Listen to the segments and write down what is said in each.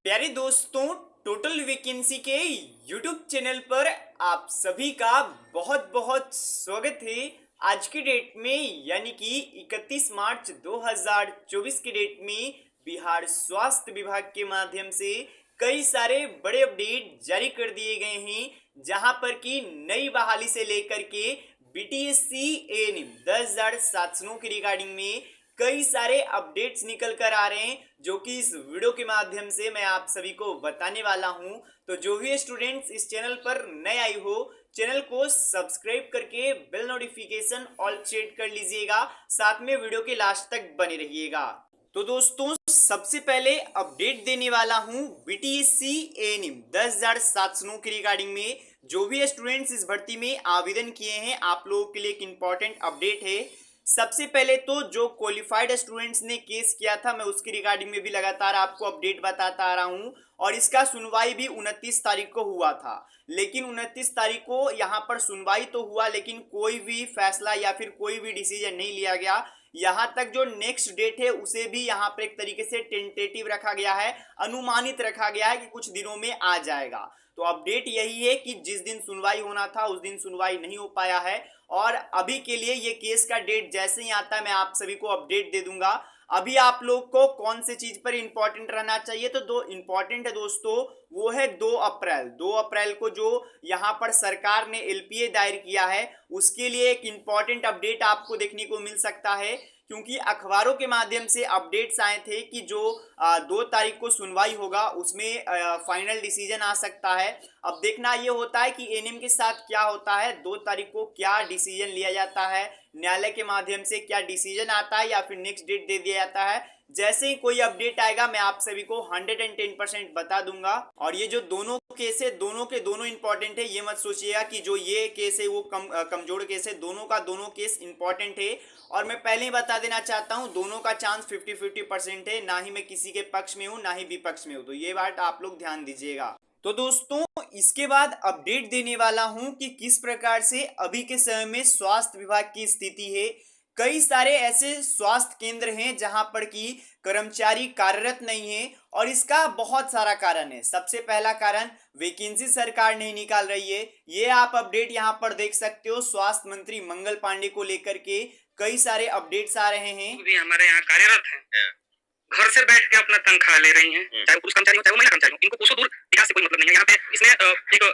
प्यारे दोस्तों, total vacancy के यूट्यूब चैनल पर आप सभी का बहुत बहुत स्वागत है। आज के डेट में यानी कि 31 मार्च 2024 के डेट में बिहार स्वास्थ्य विभाग के माध्यम से कई सारे बड़े अपडेट जारी कर दिए गए हैं, जहां पर कि नई बहाली से लेकर के बीटीएससी एएनएम 10,700 के रिगार्डिंग में कई सारे अपडेट्स निकल कर आ रहे हैं, जो कि इस वीडियो के माध्यम से मैं आप सभी को बताने वाला हूं। तो जो भी स्टूडेंट्स इस चैनल पर नए आई हो, चैनल को सब्सक्राइब करके बेल नोटिफिकेशन ऑल सेट कर लीजिएगा, साथ में वीडियो के लास्ट तक बने रहिएगा। तो दोस्तों, सबसे पहले अपडेट देने वाला हूं बीटीएससी एएनएम 10,700 के रिगार्डिंग में। जो भी स्टूडेंट्स इस भर्ती में आवेदन किए हैं, आप लोगों के लिए एक इंपॉर्टेंट अपडेट है। सबसे पहले तो जो क्वालिफाइड स्टूडेंट्स ने केस किया था, मैं उसके रिगार्डिंग में भी लगातार आपको अपडेट बताता आ रहा हूं, और इसका सुनवाई भी 29 तारीख को हुआ था। लेकिन 29 तारीख को यहां पर सुनवाई तो हुआ, लेकिन कोई भी फैसला या फिर कोई भी डिसीजन नहीं लिया गया। यहां तक जो नेक्स्ट डेट है उसे भी यहां पर एक तरीके से टेंटेटिव रखा गया है, अनुमानित रखा गया है कि कुछ दिनों में आ जाएगा। तो अपडेट यही है कि जिस दिन सुनवाई होना था उस दिन सुनवाई नहीं हो पाया है, और अभी के लिए ये केस का डेट जैसे ही आता है मैं आप सभी को अपडेट दे दूंगा। अभी आप लोग को कौन से चीज पर इंपॉर्टेंट रहना चाहिए, तो दो इंपॉर्टेंट है दोस्तों, वो है 2 अप्रैल को जो यहाँ पर सरकार ने एलपीए दायर किया है, उसके लिए एक इंपॉर्टेंट अपडेट आपको देखने को मिल सकता है। क्योंकि अखबारों के माध्यम से अपडेट्स आए थे कि जो 2 तारीख को सुनवाई होगा उसमें फाइनल डिसीजन आ सकता है। अब देखना ये होता है कि एएनएम के साथ क्या होता है, 2 तारीख को क्या डिसीजन लिया जाता है, न्यायालय के माध्यम से क्या डिसीजन आता है या फिर नेक्स्ट डेट दे दिया जाता है। जैसे ही कोई अपडेट आएगा मैं आप सभी को 110% बता दूंगा। और ये जो दोनों केस है, दोनों के दोनों इंपॉर्टेंट है, ये मत सोचिएगा कि जो ये केस है वो कमजोर केस है। दोनों का दोनों केस इंपॉर्टेंट है, और मैं पहले ही बता देना चाहता हूं, दोनों का चांस 50-50% है। ना ही मैं किसी के पक्ष में हूं ना ही विपक्ष में हूं, तो ये बात आप लोग ध्यान दीजिएगा। तो दोस्तों, इसके बाद अपडेट देने वाला हूं कि किस प्रकार से अभी के समय में स्वास्थ्य विभाग की स्थिति है। कई सारे ऐसे स्वास्थ्य केंद्र हैं जहां पर कि कर्मचारी कार्यरत नहीं है, और इसका बहुत सारा कारण है। सबसे पहला कारण, वैकेंसी सरकार नहीं निकाल रही है। ये आप अपडेट यहां पर देख सकते हो, स्वास्थ्य मंत्री मंगल पांडे को लेकर के कई सारे अपडेट्स आ रहे हैं। भी हमारे यहाँ कार्यरत हैं, घर से बैठ के अपना तनख्वाह ले रही हैं, चाहे वो पुरुष कर्मचारी हो चाहे वो महिला कर्मचारी हो। इनको कोसों दूर विकास से कोई मतलब नहीं है। यहाँ पे इसमें एक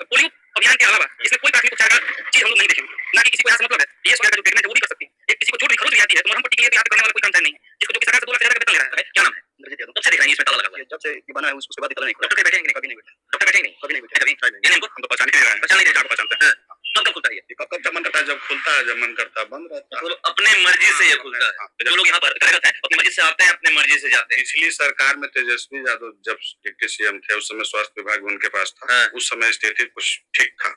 पोलियो अभियान के अलावा इसमें कोई प्राथमिक उपचार का चीज हम लोग नहीं देखेंगे। ना कि किसी को यहाँ से मतलब है ये सरकार का जो ट्रीटमेंट है वो भी कर सकती है। एक किसी को चोट भी खरोच भी आती है तो मरहम पट्टी के लिए यहाँ पे करने वाला कोई कर्मचारी नहीं है, जिसको जो कि सरकार से 2 लाख से ज्यादा का वेतन ले रहा है। क्या नाम है? जब से देख रहे हैं इसमें ताला लगा हुआ है, जब से ये बना है उसके बाद ताला नहीं खुला। डॉक्टर बैठे नहीं, कभी नहीं बैठे। डॉक्टर बैठे नहीं, कभी नहीं बैठे। ये इनको हम तो पहचान नहीं रहे हैं, पहचान नहीं रहे, पहचानते हैं। कब कब खुलता है ये? कब जब मन करता है जब खुलता है, जब मन करता है बंद रहता है। तो अपने मर्जी से ये खुलता है। जो लोग यहाँ पर कार्यरत हैं अपनी मर्जी से आते हैं, अपने मर्जी से जाते हैं। पिछली सरकार में तेजस्वी यादव जब डिप्टी सीएम थे, उस समय स्वास्थ्य विभाग उनके पास था। उस समय स्थिति कुछ ठीक था,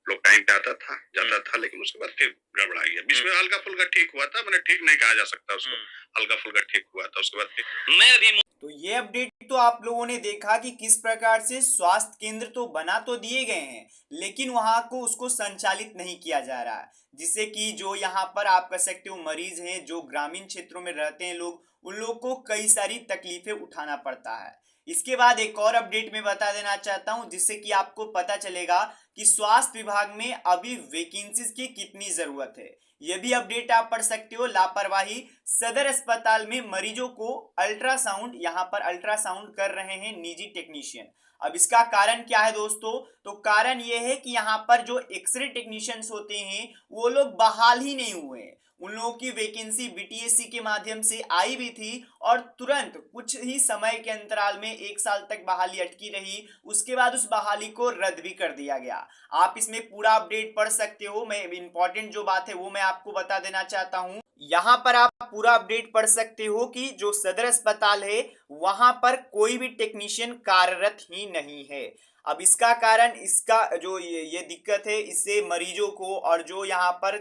लोग टाइम पे आता था जाता था, लेकिन उसके बाद फिर गड़बड़ा गया। बीच में हल्का फुल्का ठीक हुआ था, मैंने ठीक नहीं कहा जा सकता उसको, हल्का फुल्का ठीक हुआ था, उसके बाद फिर मैं अभी। तो ये अपडेट तो आप लोगों ने देखा कि किस प्रकार से स्वास्थ्य केंद्र तो बना तो दिए गए हैं, लेकिन वहां को उसको संचालित नहीं किया जा रहा है, जिससे कि जो यहाँ पर आप कह सकते हो मरीज हैं, जो ग्रामीण क्षेत्रों में रहते हैं लोग, उन लोगों को कई सारी तकलीफें उठाना पड़ता है। इसके बाद एक और अपडेट में बता देना चाहता हूं, जिससे कि आपको पता चलेगा कि स्वास्थ्य विभाग में अभी वैकेंसीज की कितनी जरूरत है। यह भी अपडेट आप पढ़ सकते हो, लापरवाही, सदर अस्पताल में मरीजों को अल्ट्रासाउंड, यहां पर अल्ट्रासाउंड कर रहे हैं निजी टेक्नीशियन। अब इसका कारण क्या है दोस्तों, तो कारण यह है कि यहाँ पर जो एक्सरे टेक्नीशियंस होते हैं वो लोग बहाल ही नहीं हुए। उन लोगों की वैकेंसी बीटीएससी के माध्यम से आई भी थी, और तुरंत कुछ ही समय के अंतराल में 1 साल तक बहाली अटकी रही, उसके बाद उस बहाली को रद्द भी कर दिया गया। आप इसमें पूरा अपडेट पढ़ सकते हो। मैं इंपॉर्टेंट जो बात है वो मैं आपको बता देना चाहता हूं। यहाँ पर आप पूरा अपडेट पढ़ सकते हो कि जो सदर अस्पताल है वहां पर कोई भी टेक्नीशियन कार्यरत ही नहीं है। अब इसका कारण, इसका जो ये दिक्कत है, इससे मरीजों को, और जो यहाँ पर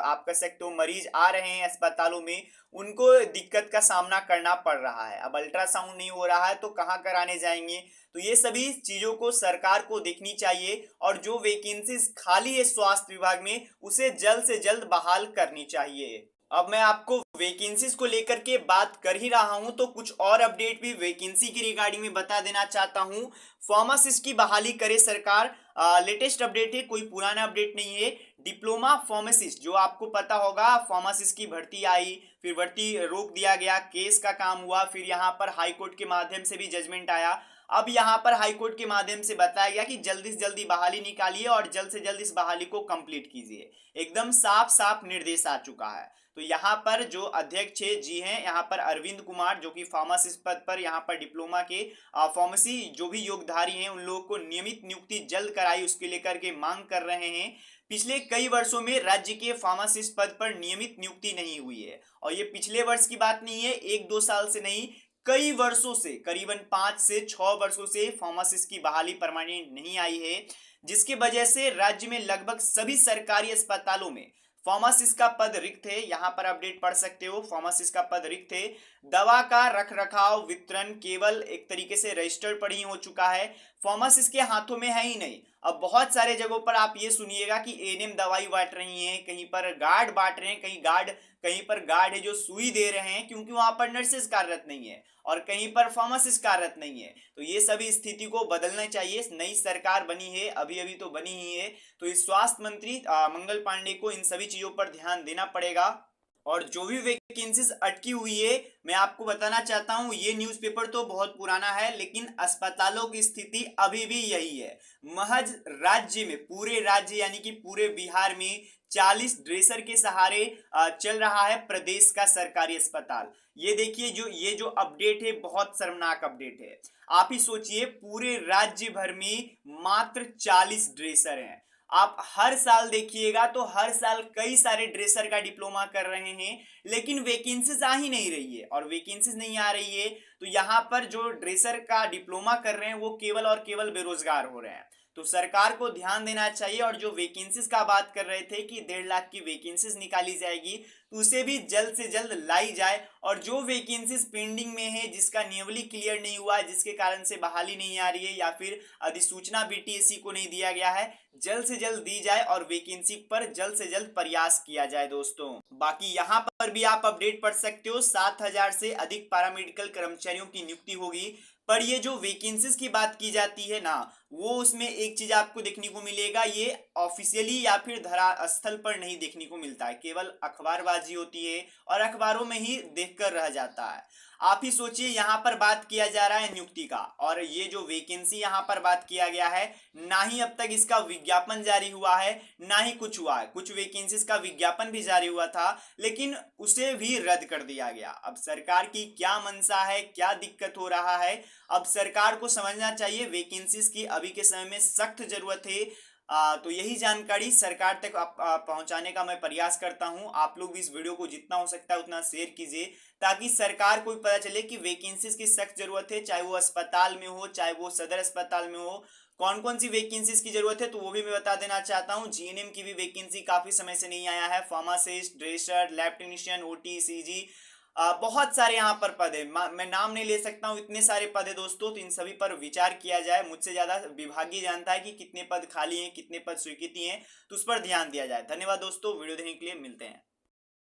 आप कह सकते हो मरीज आ रहे हैं अस्पतालों में, उनको दिक्कत का सामना करना पड़ रहा है। अब अल्ट्रासाउंड नहीं हो रहा है तो कहाँ कराने जाएंगे। तो ये सभी चीजों को सरकार को देखनी चाहिए, और जो वैकेंसीज खाली है स्वास्थ्य विभाग में उसे जल्द से जल्द बहाल करनी चाहिए। अब मैं आपको वैकेंसीज को लेकर के बात कर ही रहा हूं तो कुछ और अपडेट भी वैकेंसी की रिगार्डिंग में बता देना चाहता हूं। फार्मासिस्ट की बहाली करे सरकार, लेटेस्ट अपडेट है, कोई पुराना अपडेट नहीं है। डिप्लोमा फार्मासिस्ट जो आपको पता होगा, फार्मासिस्ट की भर्ती आई, फिर भर्ती रोक दिया गया, केस का काम हुआ, फिर यहाँ पर हाई कोर्ट के माध्यम से भी जजमेंट आया। अब यहाँ पर हाई कोर्ट के माध्यम से बताया गया कि जल्दी से जल्दी बहाली निकालिए और जल्द से जल्द इस बहाली को कंप्लीट कीजिए। एकदम साफ साफ निर्देश आ चुका है। तो यहाँ पर जो अध्यक्ष जी हैं, यहाँ पर अरविंद कुमार, जो कि फार्मासिस्ट पद पर यहाँ पर डिप्लोमा के फार्मेसी जो भी योगधारी हैं उन लोगों को नियमित नियुक्ति जल्द कराई, उसके लेकर के मांग कर रहे हैं। पिछले कई वर्षों में राज्य के फार्मासिस्ट पद पर नियमित नियुक्ति नहीं हुई है, और ये पिछले वर्ष की बात नहीं है, 1-2 साल से नहीं, कई वर्षों से, करीबन 5 से 6 वर्षों से फार्मासिस्ट की बहाली परमानेंट नहीं आई है, जिसकी वजह से राज्य में लगभग सभी सरकारी अस्पतालों में फार्मासिस्ट का पद रिक्त है। यहाँ पर अपडेट पढ़ सकते हो, फार्मासिस्ट का पद रिक्त है। दवा का रख रखाव वितरण केवल एक तरीके से रजिस्टर्ड पर ही हो चुका है, फार्मासिस्ट के हाथों में है ही नहीं। अब बहुत सारे जगहों पर आप ये सुनिएगा कि एएनएम दवाई बांट रही हैं, कहीं पर गार्ड बांट रहे हैं, कहीं पर गार्ड है जो सुई दे रहे हैं, क्योंकि वहां पर नर्सेज कार्यरत नहीं है, और कहीं पर फार्मासिस्ट कार्यरत नहीं है। तो ये सभी स्थिति को बदलना चाहिए। नई सरकार बनी है, अभी अभी तो बनी ही है, तो इस स्वास्थ्य मंत्री मंगल पांडे को इन सभी चीजों पर ध्यान देना पड़ेगा। और जो भी वैकेंसीज अटकी हुई है, मैं आपको बताना चाहता हूं, ये न्यूज़पेपर तो बहुत पुराना है, लेकिन अस्पतालों की स्थिति अभी भी यही है। महज राज्य में, पूरे राज्य यानी कि पूरे बिहार में 40 ड्रेसर के सहारे चल रहा है प्रदेश का सरकारी अस्पताल। ये देखिए, ये जो अपडेट है, बहुत शर्मनाक अपडेट है। आप ही सोचिए, पूरे राज्य भर में मात्र 40 ड्रेसर हैं। आप हर साल देखिएगा तो हर साल कई सारे ड्रेसर का डिप्लोमा कर रहे हैं, लेकिन वैकेंसीज आ ही नहीं रही है। और वैकेंसीज नहीं आ रही है तो यहाँ पर जो ड्रेसर का डिप्लोमा कर रहे हैं वो केवल और केवल बेरोजगार हो रहे हैं। तो सरकार को ध्यान देना चाहिए। और जो वैकेंसीज का बात कर रहे थे कि 1.5 लाख की वैकेंसीज निकाली जाएगी, तो उसे भी जल्द से जल्द लाई जाए। और जो वैकेंसीज पेंडिंग में है, जिसका नियमावली क्लियर नहीं हुआ है, जिसके कारण से बहाली नहीं आ रही है, या फिर अधिसूचना बीटीएससी को नहीं दिया गया है, जल्द से जल्द दी जाए और वैकेंसी पर जल्द से जल्द प्रयास किया जाए दोस्तों। बाकी यहाँ पर भी आप अपडेट पढ़ सकते हो, 7,000 से अधिक पैरामेडिकल कर्मचारियों की नियुक्ति होगी। पर ये जो वैकेंसीज की बात की जाती है ना, वो उसमें एक चीज आपको देखने को मिलेगा, ये ऑफिशियली या फिर धरास्थल पर नहीं देखने को मिलता है, केवल अखबारबाजी होती है और अखबारों में ही देखकर रह जाता है। आप ही सोचिए, यहाँ पर बात किया जा रहा है नियुक्ति का, और ये जो वैकेंसी यहाँ पर बात किया गया है, ना ही अब तक इसका विज्ञापन जारी हुआ है, ना ही कुछ हुआ है। कुछ वैकेंसीज का विज्ञापन भी जारी हुआ था, लेकिन उसे भी रद्द कर दिया गया। अब सरकार की क्या मंशा है, क्या दिक्कत हो रहा है, अब सरकार को समझना चाहिए। वैकेंसीज की अभी के समय में सख्त जरूरत है। तो यही जानकारी सरकार तक पहुंचाने का मैं प्रयास करता हूं। आप लोग भी इस वीडियो को जितना हो सकता है उतना शेयर कीजिए, ताकि सरकार को भी पता चले कि वैकेंसीज की सख्त जरूरत है, चाहे वो अस्पताल में हो, चाहे वो सदर अस्पताल में हो। कौन कौन सी वैकेंसीज की जरूरत है तो वो भी मैं बता देना चाहता हूँ। जीएनएम की भी वैकेंसी काफी समय से नहीं आया है, pharmacist, dresser, lab technician, OT, CG, बहुत सारे यहाँ पर पद है। मैं नाम नहीं ले सकता हूँ, इतने सारे पद है दोस्तों। तो इन सभी पर विचार किया जाए। मुझसे ज्यादा विभागीय जानता है कि कितने पद खाली हैं, कितने पद स्वीकृति हैं, तो उस पर ध्यान दिया जाए। धन्यवाद दोस्तों, वीडियो देखने के लिए, मिलते हैं।